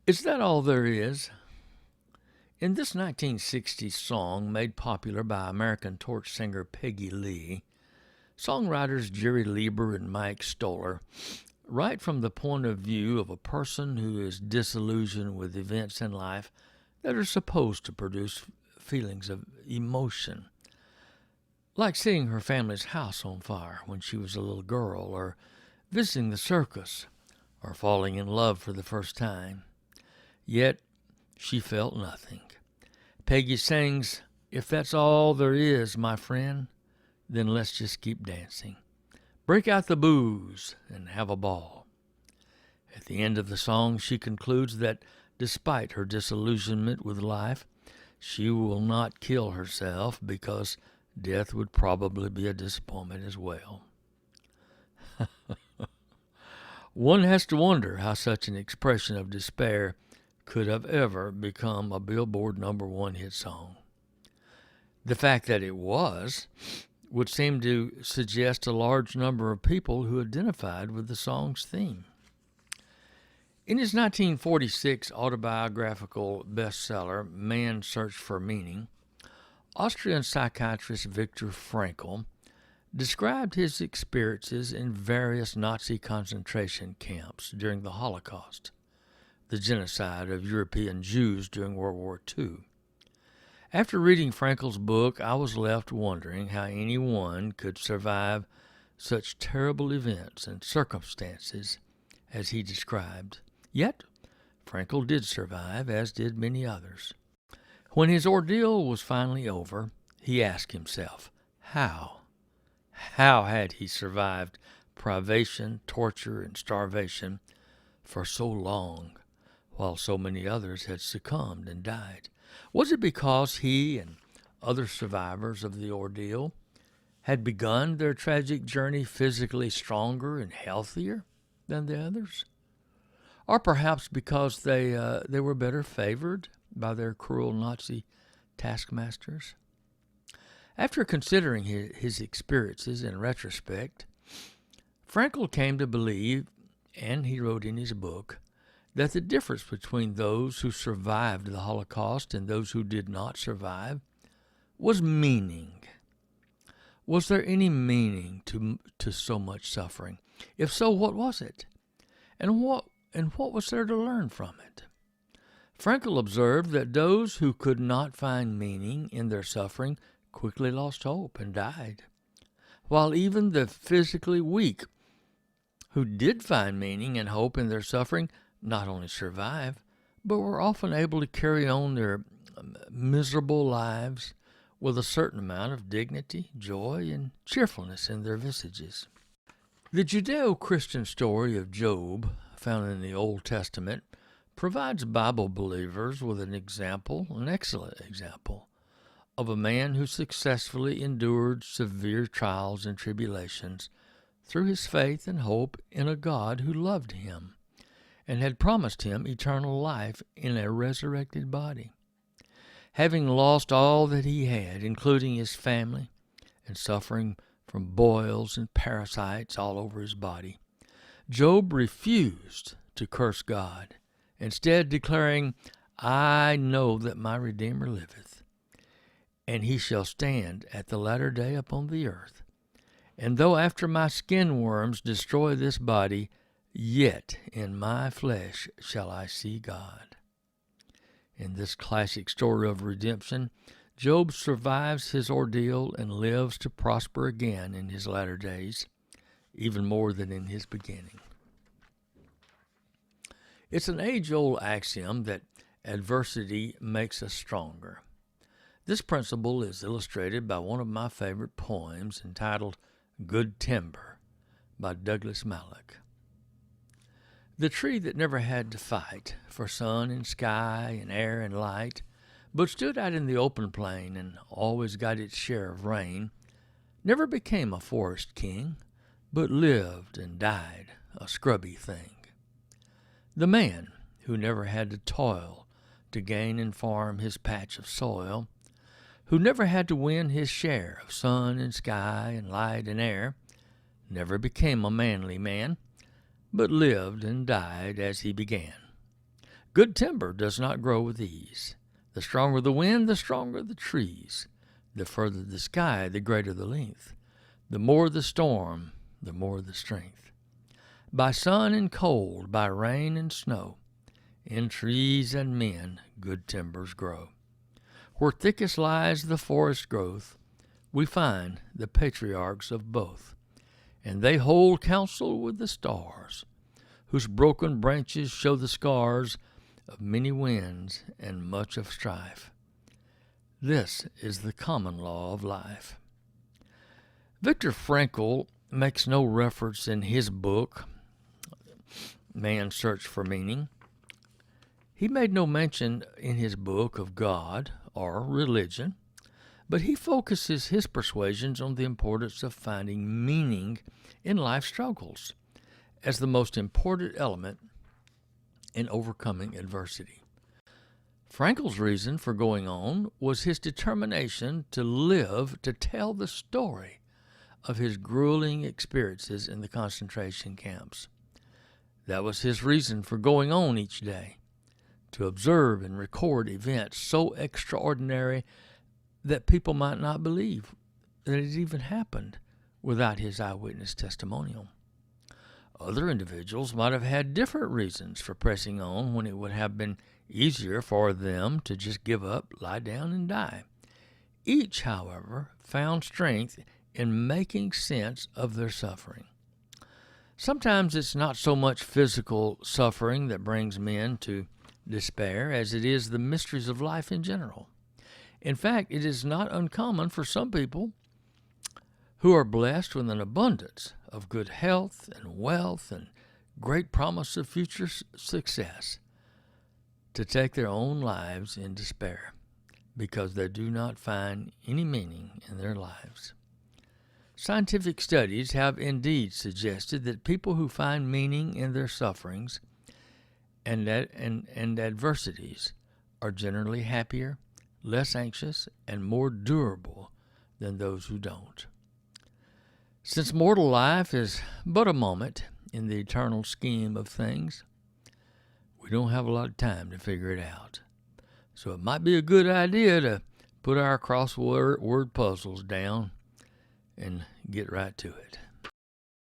Is that all there is? In this 1960s song made popular by American torch singer Peggy Lee, songwriters Jerry Lieber and Mike Stoller write from the point of view of a person who is disillusioned with events in life that are supposed to produce feelings of emotion, like seeing her family's house on fire when she was a little girl, or visiting the circus, or falling in love for the first time. Yet she felt nothing. Peggy sings, "If that's all there is, my friend, then let's just keep dancing. Break out the booze and have a ball." At the end of the song, she concludes that despite her disillusionment with life, she will not kill herself because death would probably be a disappointment as well. One has to wonder how such an expression of despair could have ever become a Billboard #1 hit song. The fact that it was would seem to suggest a large number of people who identified with the song's theme. In his 1946 autobiographical bestseller, Man's Search for Meaning, Austrian psychiatrist Viktor Frankl described his experiences in various Nazi concentration camps during the Holocaust, the genocide of European Jews during World War II. After reading Frankel's book, I was left wondering how anyone could survive such terrible events and circumstances as he described. Yet, Frankel did survive, as did many others. When his ordeal was finally over, he asked himself, how? How had he survived privation, torture, and starvation for so long, while so many others had succumbed and died? Was it because he and other survivors of the ordeal had begun their tragic journey physically stronger and healthier than the others? Or perhaps because they were better favored by their cruel Nazi taskmasters? After considering his experiences in retrospect, Frankl came to believe, and he wrote in his book, that the difference between those who survived the Holocaust and those who did not survive was meaning. Was there any meaning to so much suffering? If so, what was it? And what was there to learn from it? Frankl observed that those who could not find meaning in their suffering quickly lost hope and died, while even the physically weak who did find meaning and hope in their suffering not only survived, but were often able to carry on their miserable lives with a certain amount of dignity, joy, and cheerfulness in their visages. The Judeo-Christian story of Job, found in the Old Testament, provides Bible believers with an excellent example, of a man who successfully endured severe trials and tribulations through his faith and hope in a God who loved him and had promised him eternal life in a resurrected body. Having lost all that he had, including his family, and suffering from boils and parasites all over his body, Job refused to curse God, instead declaring, "I know that my Redeemer liveth, and he shall stand at the latter day upon the earth. And though after my skin worms destroy this body, yet in my flesh shall I see God." In this classic story of redemption, Job survives his ordeal and lives to prosper again in his latter days, even more than in his beginning. It's an age-old axiom that adversity makes us stronger. This principle is illustrated by one of my favorite poems entitled "Good Timber" by Douglas Mallock. The tree that never had to fight for sun and sky and air and light, but stood out in the open plain and always got its share of rain, never became a forest king, but lived and died a scrubby thing. The man who never had to toil to gain and farm his patch of soil, who never had to win his share of sun and sky and light and air, never became a manly man, but lived and died as he began. Good timber does not grow with ease. The stronger the wind, the stronger the trees. The further the sky, the greater the length. The more the storm, the more the strength. By sun and cold, by rain and snow, in trees and men good timbers grow. Where thickest lies the forest growth, we find the patriarchs of both, and they hold counsel with the stars, whose broken branches show the scars of many winds and much of strife. This is the common law of life. Viktor Frankl makes no reference in his book, Man's Search for Meaning. He made no mention in his book of God or religion, but he focuses his persuasions on the importance of finding meaning in life struggles as the most important element in overcoming adversity. Frankl's reason for going on was his determination to live to tell the story of his grueling experiences in the concentration camps. That was his reason for going on each day, to observe and record events so extraordinary that people might not believe that it even happened without his eyewitness testimonial. Other individuals might have had different reasons for pressing on when it would have been easier for them to just give up, lie down, and die. Each, however, found strength in making sense of their suffering. Sometimes it's not so much physical suffering that brings men to despair as it is the mysteries of life in general. In fact, it is not uncommon for some people who are blessed with an abundance of good health and wealth and great promise of future success to take their own lives in despair because they do not find any meaning in their lives. Scientific studies have indeed suggested that people who find meaning in their sufferings and adversities are generally happier, less anxious, and more durable than those who don't. Since mortal life is but a moment in the eternal scheme of things, we don't have a lot of time to figure it out. So it might be a good idea to put our crossword puzzles down and get right to it.